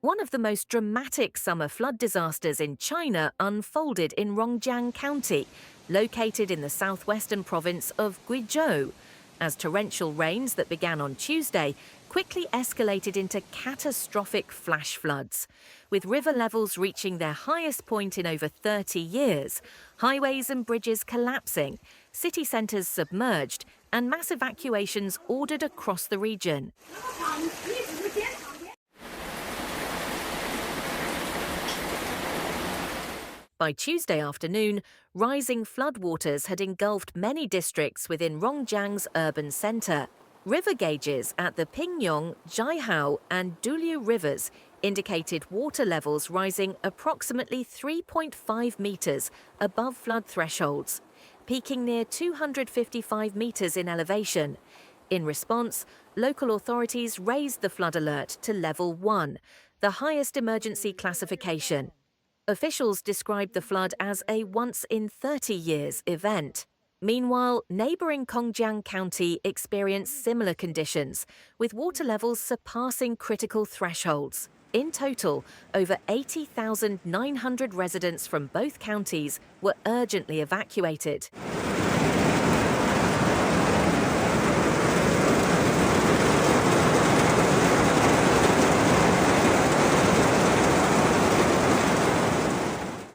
One of the most dramatic summer flood disasters in China unfolded in Rongjiang County, located in the southwestern province of Guizhou, as torrential rains that began on Tuesday quickly escalated into catastrophic flash floods, with river levels reaching their highest point in over 30 years, highways and bridges collapsing, city centres submerged, and mass evacuations ordered across the region. By Tuesday afternoon, rising floodwaters had engulfed many districts within Rongjiang's urban centre. River gauges at the Pingyong, Guizhou and Duliu Rivers indicated water levels rising approximately 3.5 metres above flood thresholds, peaking near 255 metres in elevation. In response, local authorities raised the flood alert to Level 1, the highest emergency classification. Officials described the flood as a once-in-30-years event. Meanwhile, neighbouring Congjiang County experienced similar conditions, with water levels surpassing critical thresholds. In total, over 80,900 residents from both counties were urgently evacuated.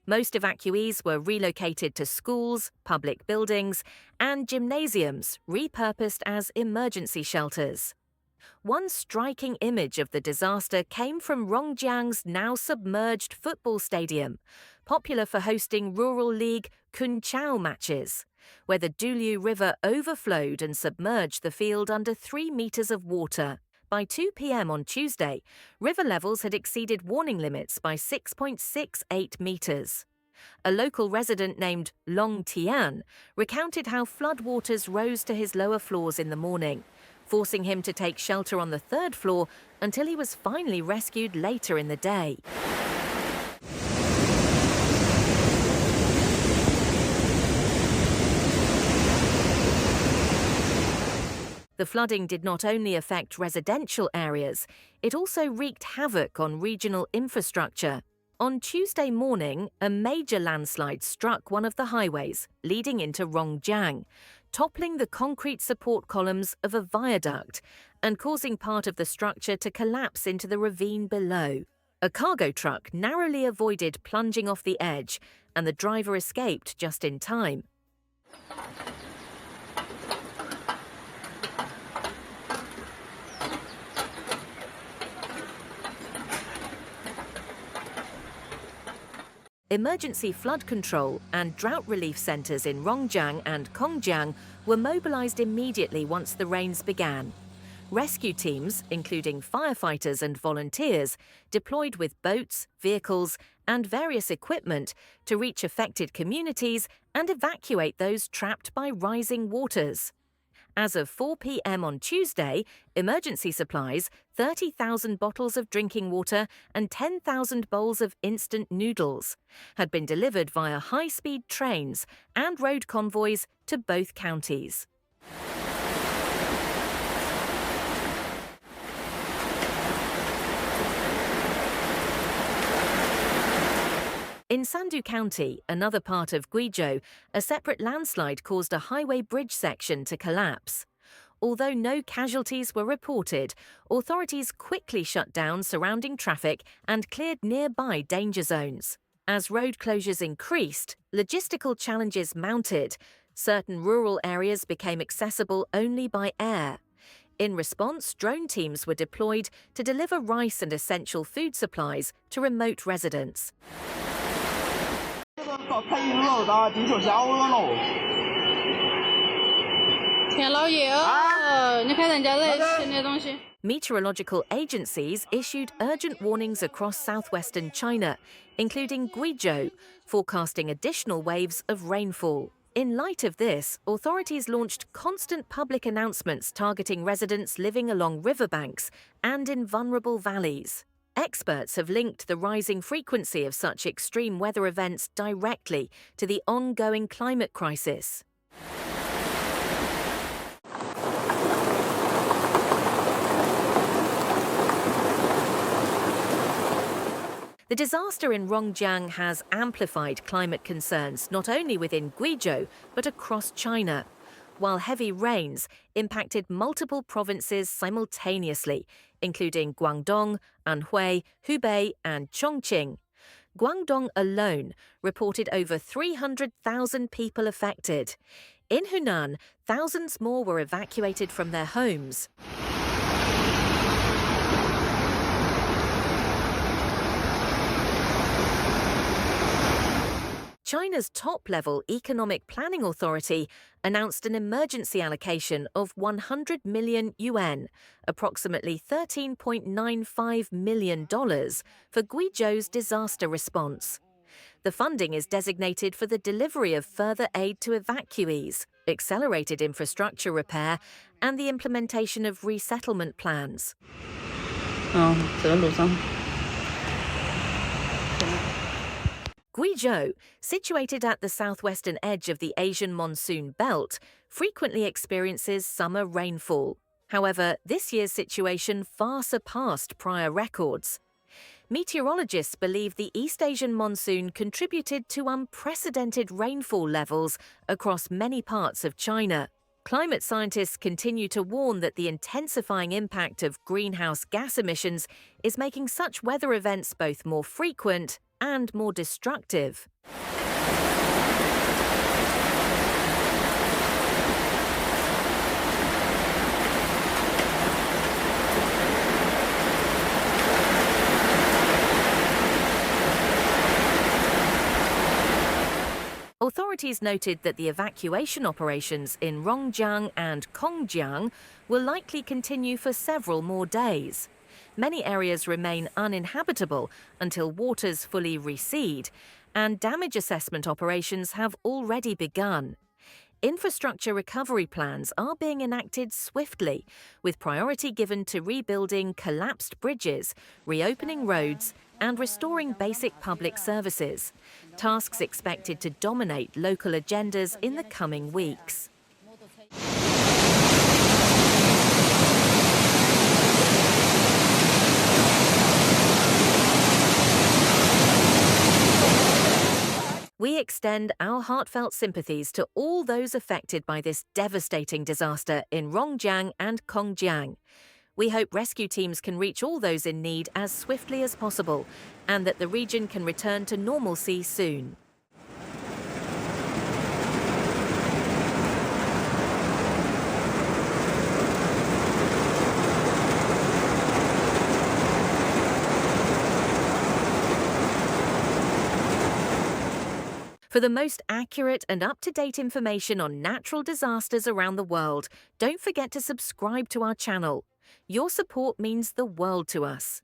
Most evacuees were relocated to schools, public buildings, and gymnasiums repurposed as emergency shelters. One striking image of the disaster came from Rongjiang's now submerged football stadium, popular for hosting Rural League Congjiang matches, where the Duliu River overflowed and submerged the field under 3 metres of water. By 2 p.m. on Tuesday, river levels had exceeded warning limits by 6.68 metres. A local resident named Long Tian recounted how floodwaters rose to his lower floors in the morning, forcing him to take shelter on the 3rd floor until he was finally rescued later in the day. The flooding did not only affect residential areas, it also wreaked havoc on regional infrastructure. On Tuesday morning, a major landslide struck one of the highways leading into Rongjiang, toppling the concrete support columns of a viaduct and causing part of the structure to collapse into the ravine below. A cargo truck narrowly avoided plunging off the edge, and the driver escaped just in time. Emergency flood control and drought relief centres in Rongjiang and Congjiang were mobilised immediately once the rains began. Rescue teams, including firefighters and volunteers, deployed with boats, vehicles and various equipment to reach affected communities and evacuate those trapped by rising waters. As of 4 p.m. on Tuesday, emergency supplies, 30,000 bottles of drinking water and 10,000 bowls of instant noodles had been delivered via high-speed trains and road convoys to both counties. In Sandu County, another part of Guizhou, a separate landslide caused a highway bridge section to collapse. Although no casualties were reported, authorities quickly shut down surrounding traffic and cleared nearby danger zones. As road closures increased, logistical challenges mounted. Certain rural areas became accessible only by air. In response, drone teams were deployed to deliver rice and essential food supplies to remote residents. Meteorological agencies issued urgent warnings across southwestern China, including Guizhou, forecasting additional waves of rainfall. In light of this, authorities launched constant public announcements targeting residents living along riverbanks and in vulnerable valleys. Experts have linked the rising frequency of such extreme weather events directly to the ongoing climate crisis. The disaster in Rongjiang has amplified climate concerns not only within Guizhou but across China, while heavy rains impacted multiple provinces simultaneously, including Guangdong, Anhui, Hubei and Chongqing. Guangdong alone reported over 300,000 people affected. In Hunan, thousands more were evacuated from their homes. China's top-level economic planning authority announced an emergency allocation of 100 million yuan, approximately $13.95 million, for Guizhou's disaster response. The funding is designated for the delivery of further aid to evacuees, accelerated infrastructure repair, and the implementation of resettlement plans. Guizhou, situated at the southwestern edge of the Asian monsoon belt, frequently experiences summer rainfall. However, this year's situation far surpassed prior records. Meteorologists believe the East Asian monsoon contributed to unprecedented rainfall levels across many parts of China. Climate scientists continue to warn that the intensifying impact of greenhouse gas emissions is making such weather events both more frequent and more destructive. Authorities noted that the evacuation operations in Rongjiang and Congjiang will likely continue for several more days. Many areas remain uninhabitable until waters fully recede, and damage assessment operations have already begun. Infrastructure recovery plans are being enacted swiftly, with priority given to rebuilding collapsed bridges, reopening roads, and restoring basic public services, tasks expected to dominate local agendas in the coming weeks. We extend our heartfelt sympathies to all those affected by this devastating disaster in Rongjiang and Congjiang. We hope rescue teams can reach all those in need as swiftly as possible, and that the region can return to normalcy soon. For the most accurate and up-to-date information on natural disasters around the world, don't forget to subscribe to our channel. Your support means the world to us.